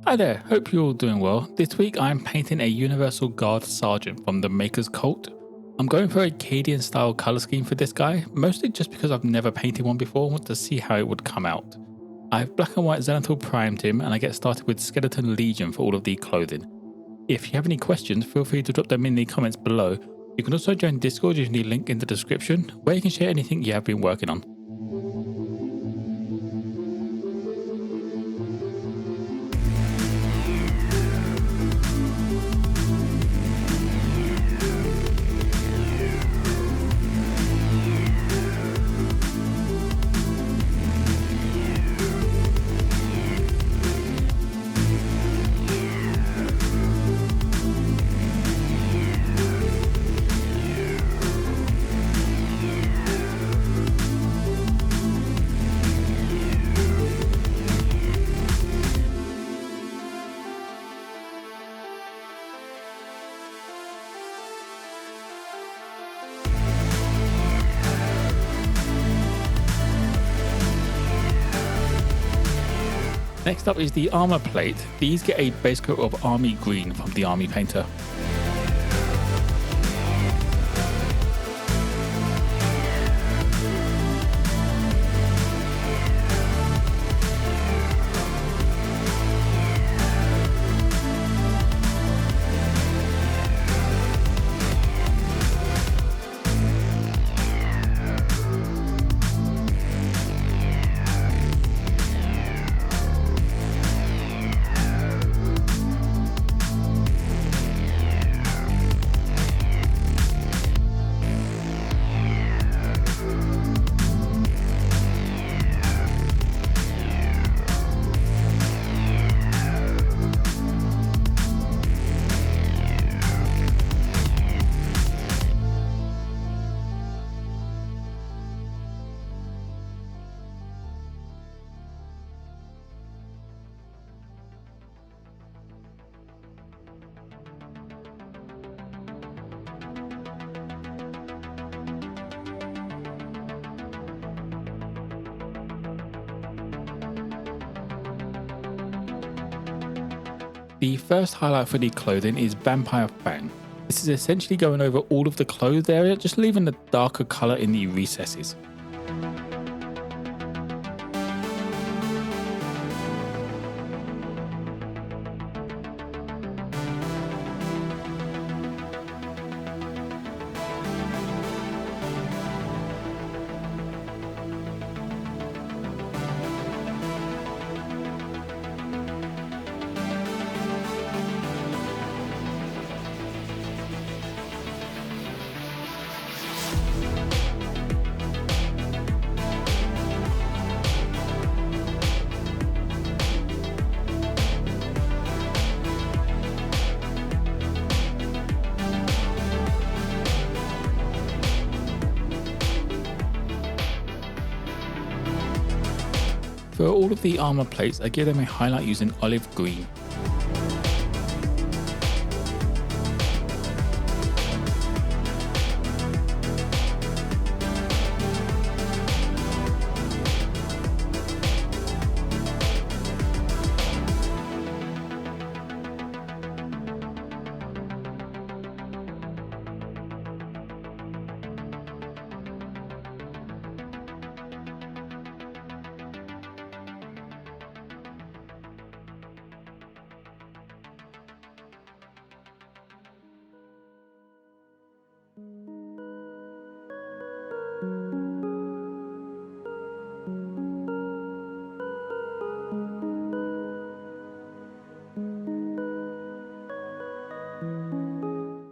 Hi there, hope you're all doing well. This week I'm painting a Universal Guard Sergeant from the Maker's Cult. I'm going for a Cadian style colour scheme for this guy, mostly just because I've never painted one before and want to see how it would come out. I have black and white Xanathal primed him and I get started with Skeleton Legion for all of the clothing. If you have any questions, feel free to drop them in the comments below. You can also join Discord using the link in the description, where you can share anything you have been working on. Next up is the armor plate. These get a base coat of army green from the army painter. The first highlight for the clothing is Vampire Fang. This is essentially going over all of the clothed area, just leaving a darker colour in the recesses. For all of the armor plates, I give them a highlight using olive green.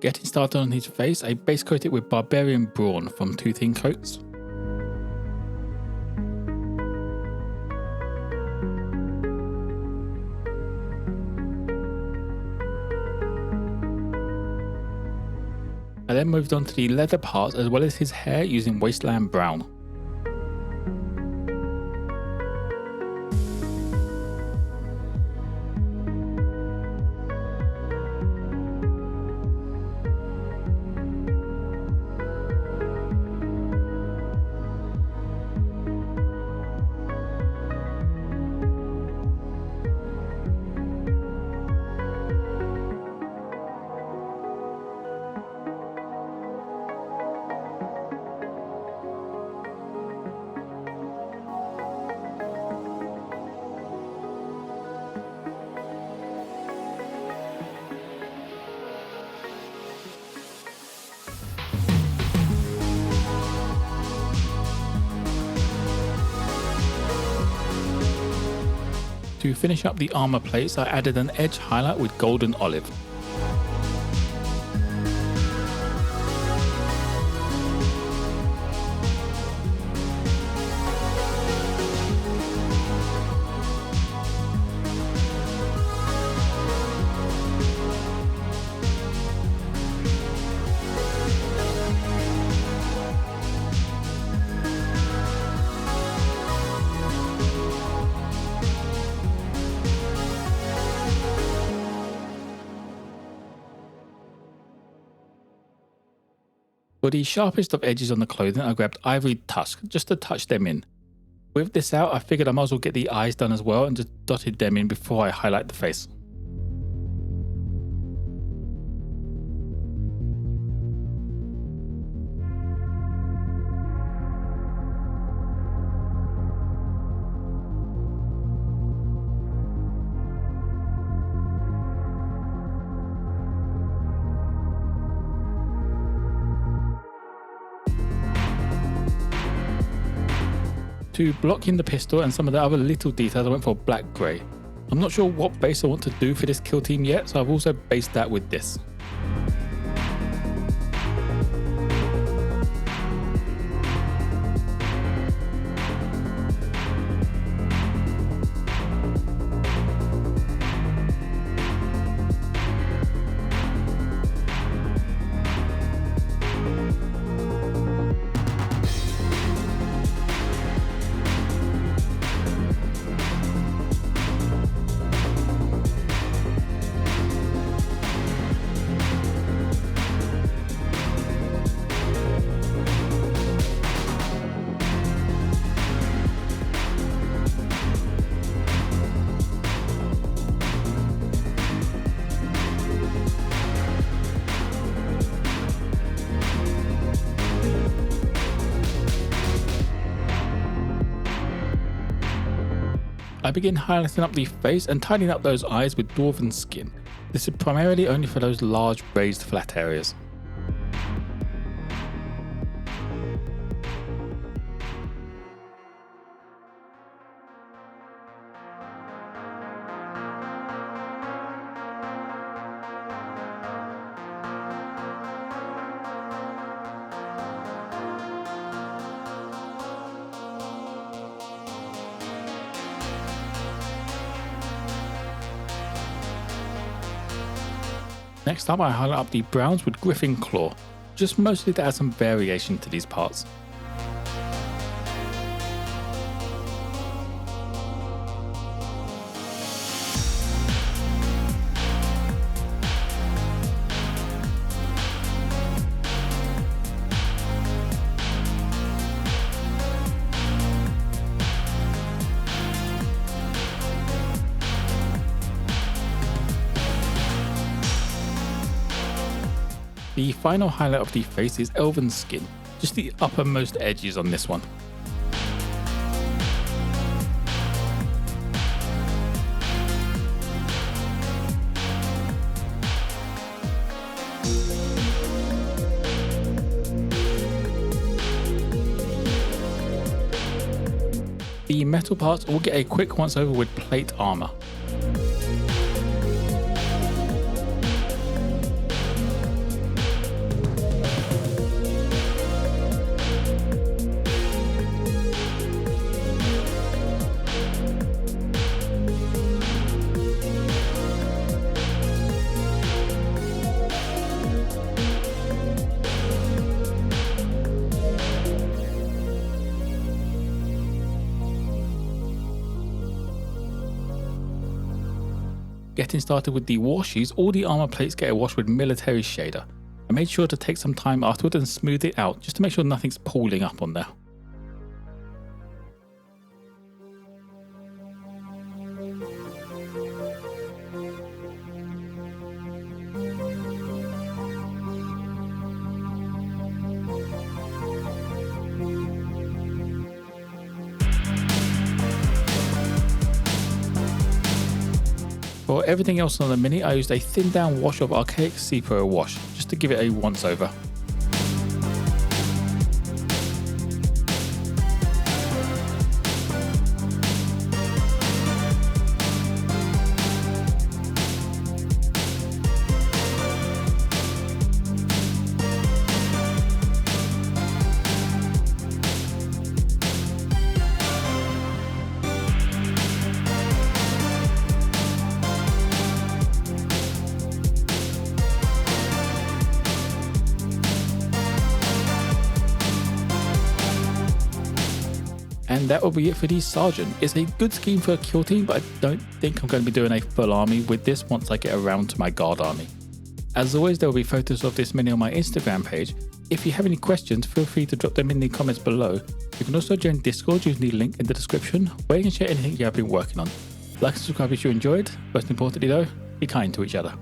Getting started on his face, I base coat it with Barbarian Brawn from Two Thin Coats. I then moved on to the leather parts as well as his hair using Wasteland Brown. To finish up the armor plates, I added an edge highlight with golden olive. For the sharpest of edges on the clothing, I grabbed ivory tusk just to touch them in. With this out, I figured I might as well get the eyes done as well and just dotted them in before I highlight the face. To block in the pistol and some of the other little details, I went for black grey. I'm not sure what base I want to do for this kill team yet, so I've also based that with this. I begin highlighting up the face and tidying up those eyes with dwarven skin. This is primarily only for those large raised flat areas. Next up, I highlight up the browns with Griffin Claw, just mostly to add some variation to these parts. The final highlight of the face is elven skin, just the uppermost edges on this one. The metal parts all get a quick once over with plate armor. Getting started with the washes, all the armor plates get a wash with military shader. I made sure to take some time afterward and smooth it out just to make sure nothing's pooling up on there. For everything else on the Mini, I used a thin down wash of Archaic Sepro wash, just to give it a once over. And that will be it for the Sergeant. It's a good scheme for a kill team, but I don't think I'm going to be doing a full army with this once I get around to my guard army. As always, there will be photos of this mini on my Instagram page. If you have any questions, feel free to drop them in the comments below. You can also join Discord using the link in the description, where you can share anything you have been working on. Like and subscribe if you enjoyed. Most importantly though, be kind to each other.